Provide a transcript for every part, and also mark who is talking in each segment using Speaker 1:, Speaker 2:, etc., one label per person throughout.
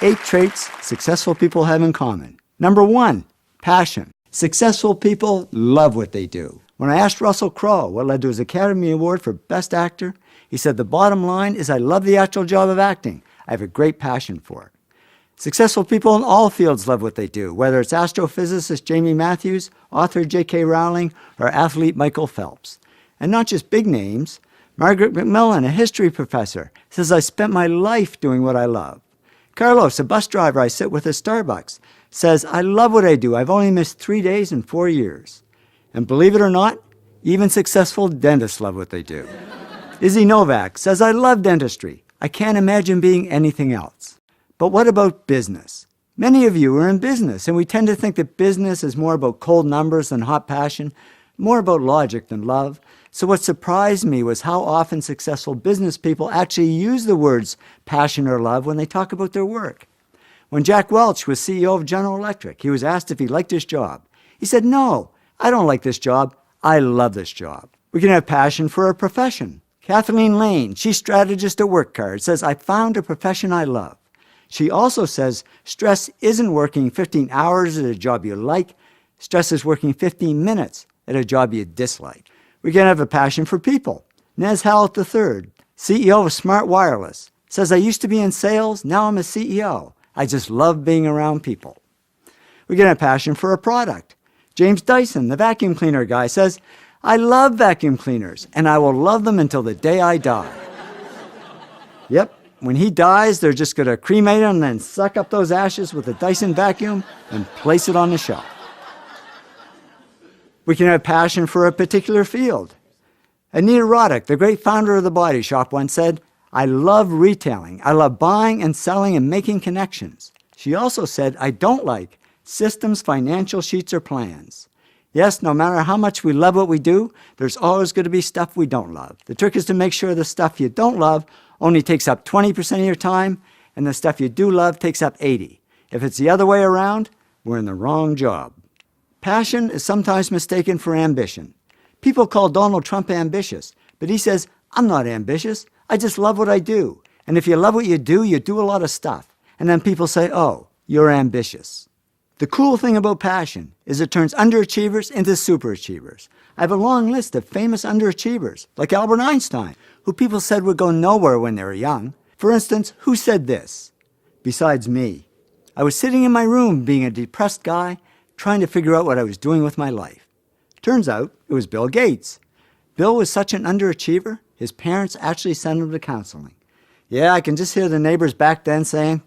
Speaker 1: 8 traits successful people have in common. Number 1, passion. Successful people love what they do. When I asked Russell Crowe what led to his Academy Award for Best Actor, he said, the bottom line is I love the actual job of acting. I have a great passion for it. Successful people in all fields love what they do, whether it's astrophysicist Jamie Matthews, author J.K. Rowling, or athlete Michael Phelps. And not just big names. Margaret McMillan, a history professor, says, I spent my life doing what I love. Carlos, a bus driver I sit with at Starbucks, says, I love what I do. I've only missed 3 days in 4 years. And believe it or not, even successful dentists love what they do. Izzy Novak says, I love dentistry. I can't imagine being anything else. But what about business? Many of you are in business, and we tend to think that business is more about cold numbers than hot passion, more about logic than love. So what surprised me was how often successful business people actually use the words passion or love when they talk about their work. When Jack Welch was CEO of General Electric, he was asked if he liked his job. He said, no, I don't like this job. I love this job. We can have passion for a profession. Kathleen Lane, chief strategist at WorkCard, says, I found a profession I love. She also says, stress isn't working 15 hours at a job you like. Stress is working 15 minutes at a job you dislike. We can have a passion for people. Nez Hallett III, CEO of Smart Wireless, says, I used to be in sales, now I'm a CEO. I just love being around people. We can have passion for a product. James Dyson, the vacuum cleaner guy, says, I love vacuum cleaners, and I will love them until the day I die. Yep. When he dies, they're just going to cremate him and then suck up those ashes with a Dyson vacuum and place it on the shelf. We can have passion for a particular field. Anita Roddick, the great founder of The Body Shop, once said, I love retailing. I love buying and selling and making connections. She also said, I don't like systems, financial sheets, or plans. Yes, no matter how much we love what we do, there's always going to be stuff we don't love. The trick is to make sure the stuff you don't love only takes up 20% of your time, and the stuff you do love takes up 80%. If it's the other way around, we're in the wrong job. Passion is sometimes mistaken for ambition. People call Donald Trump ambitious, but he says, I'm not ambitious. I just love what I do. And if you love what you do a lot of stuff. And then people say, oh, you're ambitious. The cool thing about passion is it turns underachievers into superachievers. I have a long list of famous underachievers, like Albert Einstein, who people said would go nowhere when they were young. For instance, who said this? Besides me. I was sitting in my room being a depressed guy, trying to figure out what I was doing with my life. Turns out it was Bill Gates. Bill was such an underachiever, his parents actually sent him to counseling. Yeah, I can just hear the neighbors back then saying,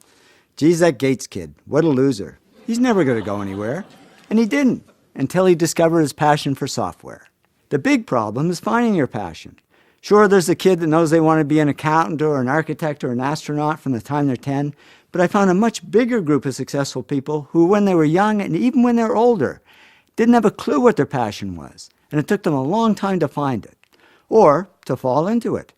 Speaker 1: geez, that Gates kid, what a loser. He's never going to go anywhere. And he didn't, until he discovered his passion for software. The big problem is finding your passion. Sure, there's a kid that knows they want to be an accountant or an architect or an astronaut from the time they're 10, but I found a much bigger group of successful people who, when they were young and even when they were older, didn't have a clue what their passion was, and it took them a long time to find it, or to fall into it.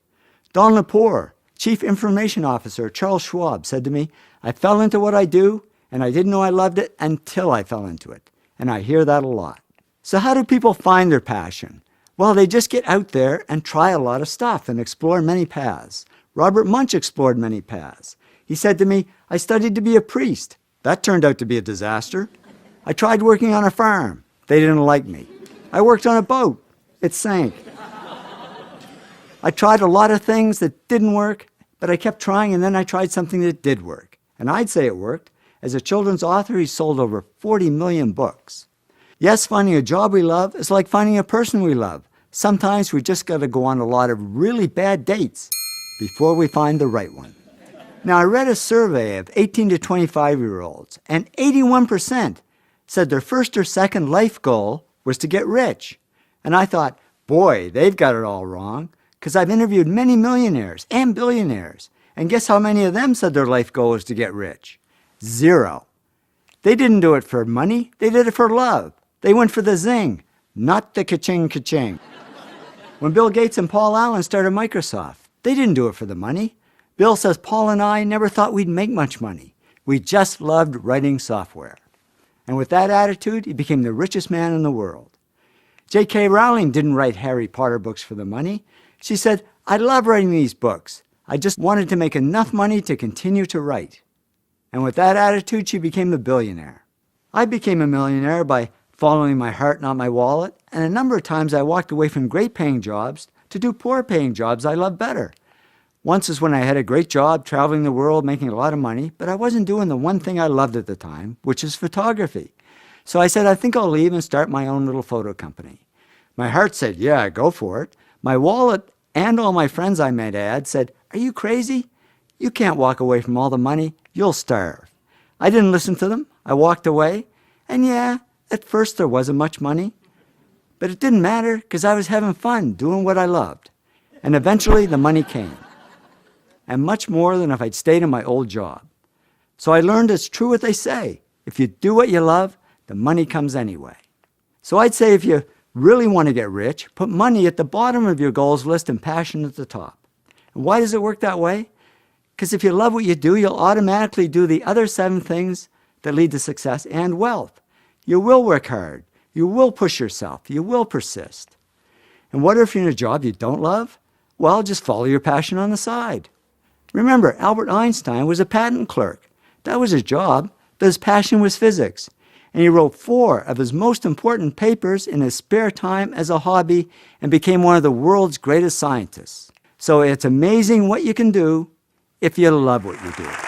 Speaker 1: Don Lepore, Chief Information Officer at Charles Schwab, said to me, I fell into what I do, and I didn't know I loved it until I fell into it. And I hear that a lot. So how do people find their passion? Well, they just get out there and try a lot of stuff and explore many paths. Robert Munch explored many paths. He said to me, I studied to be a priest. That turned out to be a disaster. I tried working on a farm. They didn't like me. I worked on a boat. It sank. I tried a lot of things that didn't work, but I kept trying, and then I tried something that did work. And I'd say it worked. As a children's author, he sold over 40 million books. Yes, finding a job we love is like finding a person we love. Sometimes we just got to go on a lot of really bad dates before we find the right one. Now, I read a survey of 18 to 25-year-olds, and 81% said their first or second life goal was to get rich. And I thought, boy, they've got it all wrong, because I've interviewed many millionaires and billionaires, and guess how many of them said their life goal was to get rich? 0. They didn't do it for money, they did it for love. They went for the zing, not the ka-ching ka-ching. When Bill Gates and Paul Allen started Microsoft, they didn't do it for the money. Bill says Paul and I never thought we'd make much money. We just loved writing software. And with that attitude, he became the richest man in the world. J.K. Rowling didn't write Harry Potter books for the money. She said, I love writing these books. I just wanted to make enough money to continue to write. And with that attitude, she became a billionaire. I became a millionaire by following my heart, not my wallet, and a number of times I walked away from great-paying jobs to do poor-paying jobs I love better. Once is when I had a great job traveling the world, making a lot of money, but I wasn't doing the one thing I loved at the time, which is photography. So I said, I think I'll leave and start my own little photo company. My heart said, yeah, go for it. My wallet and all my friends, I might add, said, are you crazy? You can't walk away from all the money. You'll starve. I didn't listen to them. I walked away. And yeah, at first there wasn't much money. But it didn't matter because I was having fun doing what I loved. And eventually the money came. And much more than if I'd stayed in my old job. So I learned it's true what they say. If you do what you love, the money comes anyway. So I'd say if you really want to get rich, put money at the bottom of your goals list and passion at the top. And why does it work that way? Because if you love what you do, you'll automatically do the other 7 things that lead to success and wealth. You will work hard. You will push yourself. You will persist. And what if you're in a job you don't love? Well, just follow your passion on the side. Remember, Albert Einstein was a patent clerk. That was his job, but his passion was physics. And he wrote 4 of his most important papers in his spare time as a hobby and became one of the world's greatest scientists. So it's amazing what you can do if you love what you do.